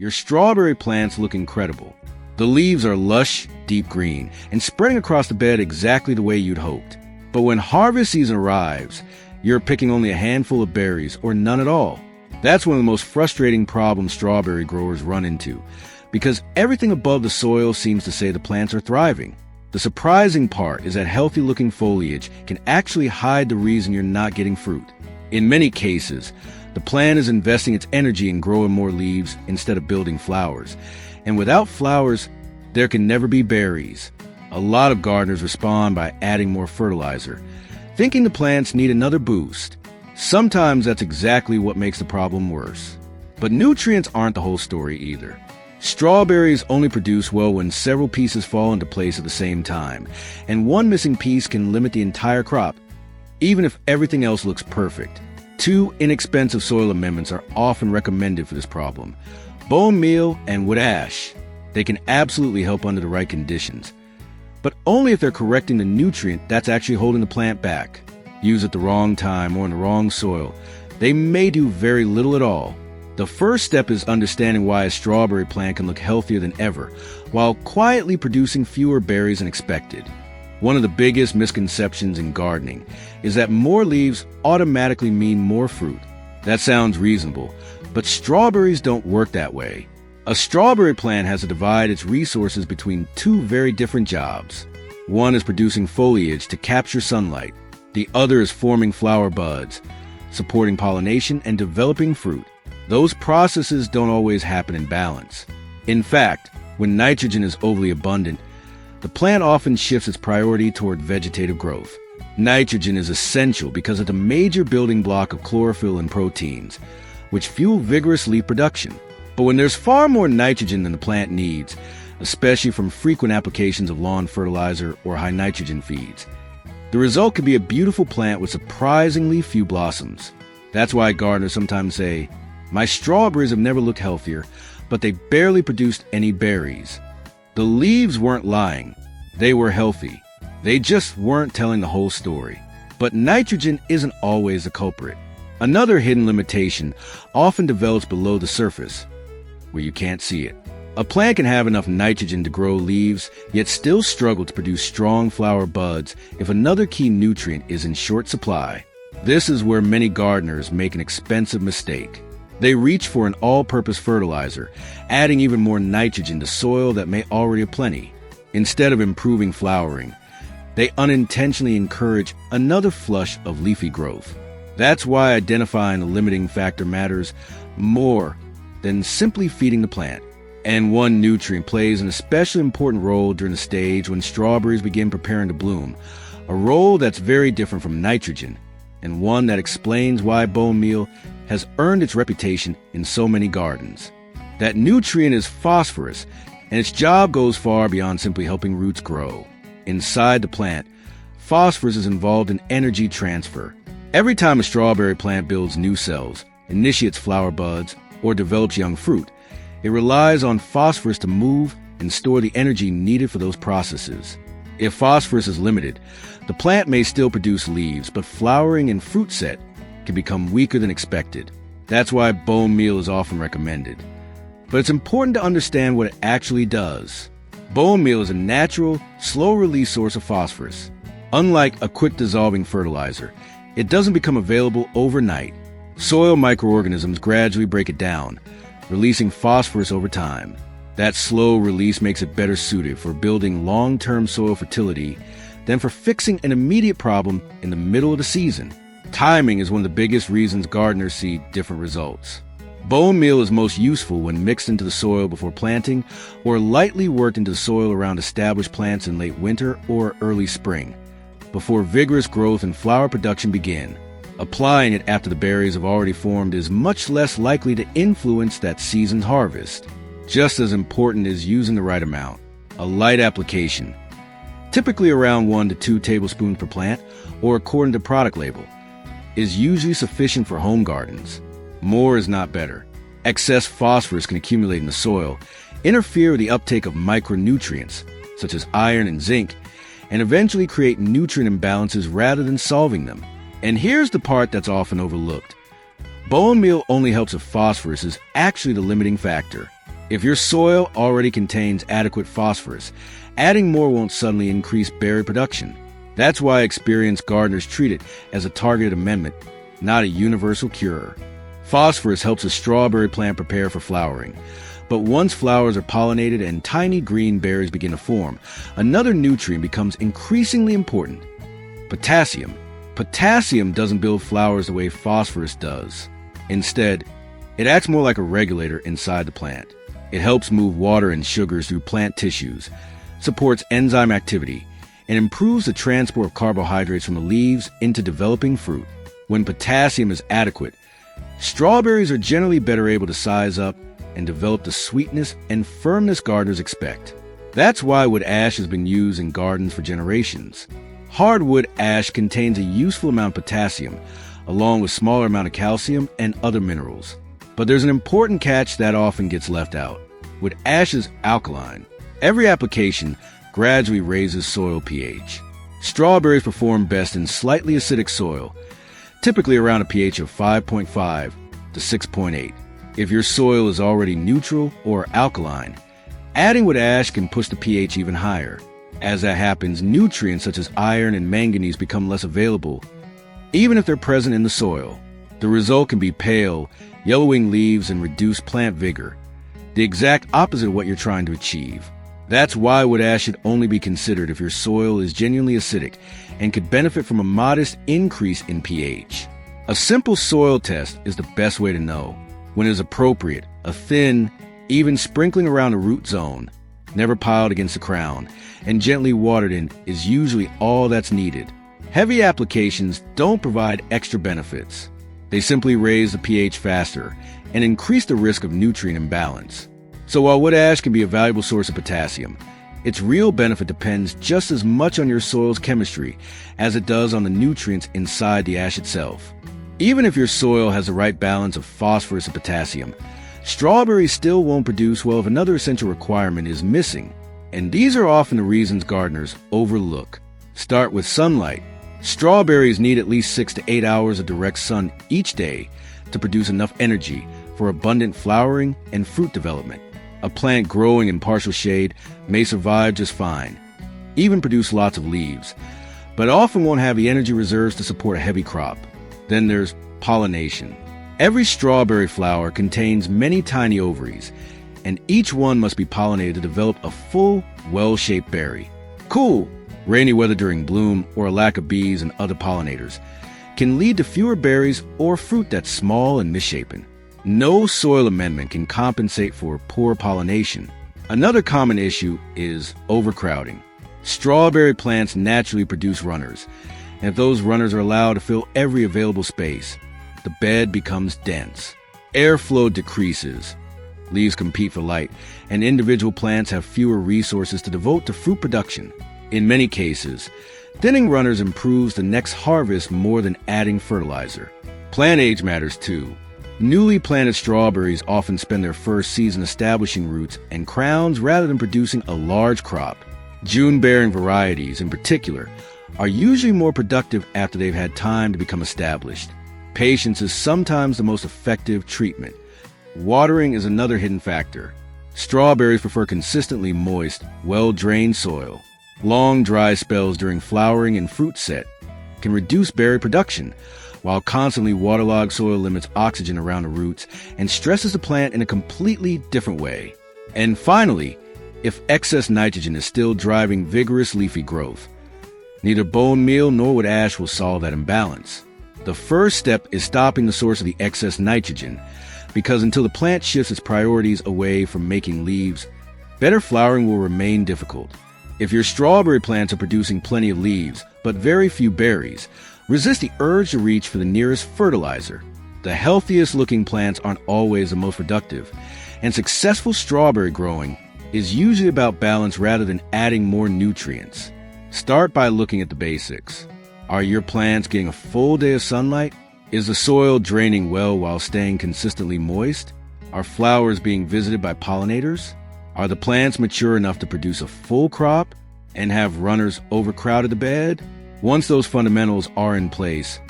Your strawberry plants look incredible. The leaves are lush, deep green, and spreading across the bed exactly the way you'd hoped. But when harvest season arrives, you're picking only a handful of berries or none at all. That's one of the most frustrating problems strawberry growers run into, because everything above the soil seems to say the plants are thriving. The surprising part is that healthy-looking foliage can actually hide the reason you're not getting fruit. In many cases, the plant is investing its energy in growing more leaves instead of building flowers. And without flowers, there can never be berries. A lot of gardeners respond by adding more fertilizer, thinking the plants need another boost. Sometimes that's exactly what makes the problem worse. But nutrients aren't the whole story either. Strawberries only produce well when several pieces fall into place at the same time, and one missing piece can limit the entire crop, even if everything else looks perfect. 2 inexpensive soil amendments are often recommended for this problem: bone meal and wood ash. They can absolutely help under the right conditions, but only if they're correcting the nutrient that's actually holding the plant back. Used at the wrong time or in the wrong soil, they may do very little at all. The first step is understanding why a strawberry plant can look healthier than ever, while quietly producing fewer berries than expected. One of the biggest misconceptions in gardening is that more leaves automatically mean more fruit. That sounds reasonable, but strawberries don't work that way. A strawberry plant has to divide its resources between 2 very different jobs. One is producing foliage to capture sunlight. The other is forming flower buds, supporting pollination, and developing fruit. Those processes don't always happen in balance. In fact, when nitrogen is overly abundant, the plant often shifts its priority toward vegetative growth. Nitrogen is essential because it's a major building block of chlorophyll and proteins, which fuel vigorous leaf production. But when there's far more nitrogen than the plant needs, especially from frequent applications of lawn fertilizer or high nitrogen feeds, the result could be a beautiful plant with surprisingly few blossoms. That's why gardeners sometimes say, "My strawberries have never looked healthier, but they barely produced any berries." The leaves weren't lying. They were healthy. They just weren't telling the whole story. But nitrogen isn't always the culprit. Another hidden limitation often develops below the surface, where you can't see it. A plant can have enough nitrogen to grow leaves, yet still struggle to produce strong flower buds if another key nutrient is in short supply. This is where many gardeners make an expensive mistake. They reach for an all-purpose fertilizer, adding even more nitrogen to soil that may already have plenty. Instead of improving flowering, they unintentionally encourage another flush of leafy growth. That's why identifying the limiting factor matters more than simply feeding the plant. And one nutrient plays an especially important role during the stage when strawberries begin preparing to bloom, a role that's very different from nitrogen, and one that explains why bone meal has earned its reputation in so many gardens. That nutrient is phosphorus, and its job goes far beyond simply helping roots grow. Inside the plant, phosphorus is involved in energy transfer. Every time a strawberry plant builds new cells, initiates flower buds, or develops young fruit, it relies on phosphorus to move and store the energy needed for those processes. If phosphorus is limited, the plant may still produce leaves, but flowering and fruit set can become weaker than expected. That's why bone meal is often recommended. But it's important to understand what it actually does. Bone meal is a natural, slow-release source of phosphorus. Unlike a quick-dissolving fertilizer, it doesn't become available overnight. Soil microorganisms gradually break it down, releasing phosphorus over time. That slow release makes it better suited for building long-term soil fertility than for fixing an immediate problem in the middle of the season. Timing is one of the biggest reasons gardeners see different results. Bone meal is most useful when mixed into the soil before planting or lightly worked into the soil around established plants in late winter or early spring, before vigorous growth and flower production begin. Applying it after the berries have already formed is much less likely to influence that season's harvest. Just as important is using the right amount. A light application, typically around 1 to 2 tablespoons per plant, or according to product label, is usually sufficient for home gardens. More is not better. Excess phosphorus can accumulate in the soil, interfere with the uptake of micronutrients, such as iron and zinc, and eventually create nutrient imbalances rather than solving them. And here's the part that's often overlooked. Bone meal only helps if phosphorus is actually the limiting factor. If your soil already contains adequate phosphorus, adding more won't suddenly increase berry production. That's why experienced gardeners treat it as a targeted amendment, not a universal cure. Phosphorus helps a strawberry plant prepare for flowering. But once flowers are pollinated and tiny green berries begin to form, another nutrient becomes increasingly important: potassium. Potassium doesn't build flowers the way phosphorus does. Instead, it acts more like a regulator inside the plant. It helps move water and sugars through plant tissues, supports enzyme activity, and improves the transport of carbohydrates from the leaves into developing fruit. When potassium is adequate, strawberries are generally better able to size up and develop the sweetness and firmness gardeners expect. That's why wood ash has been used in gardens for generations. Hardwood ash contains a useful amount of potassium, along with smaller amount of calcium and other minerals. But there's an important catch that often gets left out. Wood ash is alkaline. Every application gradually raises soil pH. Strawberries perform best in slightly acidic soil, typically around a pH of 5.5 to 6.8. If your soil is already neutral or alkaline, adding wood ash can push the pH even higher. As that happens, nutrients such as iron and manganese become less available, even if they're present in the soil. The result can be pale, yellowing leaves and reduced plant vigor, the exact opposite of what you're trying to achieve. That's why wood ash should only be considered if your soil is genuinely acidic and could benefit from a modest increase in pH. A simple soil test is the best way to know. When it is appropriate, a thin, even sprinkling around the root zone, never piled against the crown, and gently watered in is usually all that's needed. Heavy applications don't provide extra benefits. They simply raise the pH faster and increase the risk of nutrient imbalance. So while wood ash can be a valuable source of potassium, its real benefit depends just as much on your soil's chemistry as it does on the nutrients inside the ash itself. Even if your soil has the right balance of phosphorus and potassium, strawberries still won't produce well if another essential requirement is missing. And these are often the reasons gardeners overlook. Start with sunlight. Strawberries need at least 6 to 8 hours of direct sun each day to produce enough energy for abundant flowering and fruit development. A plant growing in partial shade may survive just fine, even produce lots of leaves, but often won't have the energy reserves to support a heavy crop. Then there's pollination. Every strawberry flower contains many tiny ovaries, and each one must be pollinated to develop a full, well-shaped berry. Cool, rainy weather during bloom, or a lack of bees and other pollinators can lead to fewer berries or fruit that's small and misshapen. No soil amendment can compensate for poor pollination. Another common issue is overcrowding. Strawberry plants naturally produce runners, and if those runners are allowed to fill every available space, the bed becomes dense. Airflow decreases. Leaves compete for light, and individual plants have fewer resources to devote to fruit production. In many cases, thinning runners improves the next harvest more than adding fertilizer. Plant age matters too. Newly planted strawberries often spend their first season establishing roots and crowns rather than producing a large crop. June-bearing varieties, in particular, are usually more productive after they've had time to become established. Patience is sometimes the most effective treatment. Watering is another hidden factor. Strawberries prefer consistently moist, well-drained soil. Long dry spells during flowering and fruit set can reduce berry production, while constantly waterlogged soil limits oxygen around the roots and stresses the plant in a completely different way. And finally, if excess nitrogen is still driving vigorous leafy growth, neither bone meal nor wood ash will solve that imbalance. The first step is stopping the source of the excess nitrogen, because until the plant shifts its priorities away from making leaves, better flowering will remain difficult. If your strawberry plants are producing plenty of leaves, but very few berries, resist the urge to reach for the nearest fertilizer. The healthiest looking plants aren't always the most productive, and successful strawberry growing is usually about balance rather than adding more nutrients. Start by looking at the basics. Are your plants getting a full day of sunlight? Is the soil draining well while staying consistently moist? Are flowers being visited by pollinators? Are the plants mature enough to produce a full crop and have runners overcrowded the bed? Once those fundamentals are in place,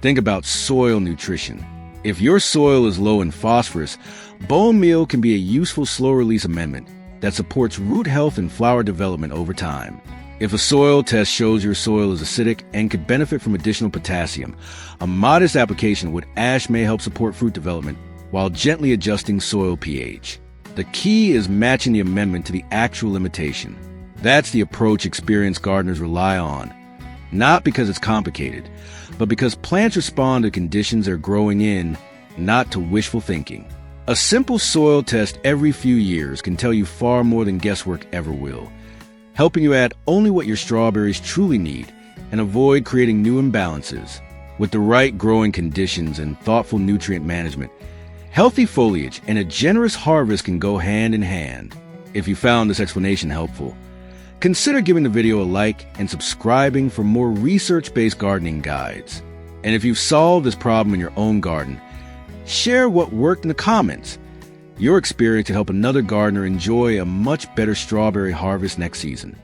think about soil nutrition. If your soil is low in phosphorus, Bone meal can be a useful slow-release amendment that supports root health and flower development over time. If a soil test shows your soil is acidic and could benefit from additional potassium, a modest application with ash may help support fruit development while gently adjusting soil pH. The key is matching the amendment to the actual limitation. That's the approach experienced gardeners rely on, not because it's complicated, but because plants respond to conditions they're growing in, not to wishful thinking. A simple soil test every few years can tell you far more than guesswork ever will, helping you add only what your strawberries truly need and avoid creating new imbalances. With the right growing conditions and thoughtful nutrient management, healthy foliage and a generous harvest can go hand in hand. If you found this explanation helpful, consider giving the video a like and subscribing for more research-based gardening guides. And if you've solved this problem in your own garden, share what worked in the comments. Your experience to help another gardener enjoy a much better strawberry harvest next season.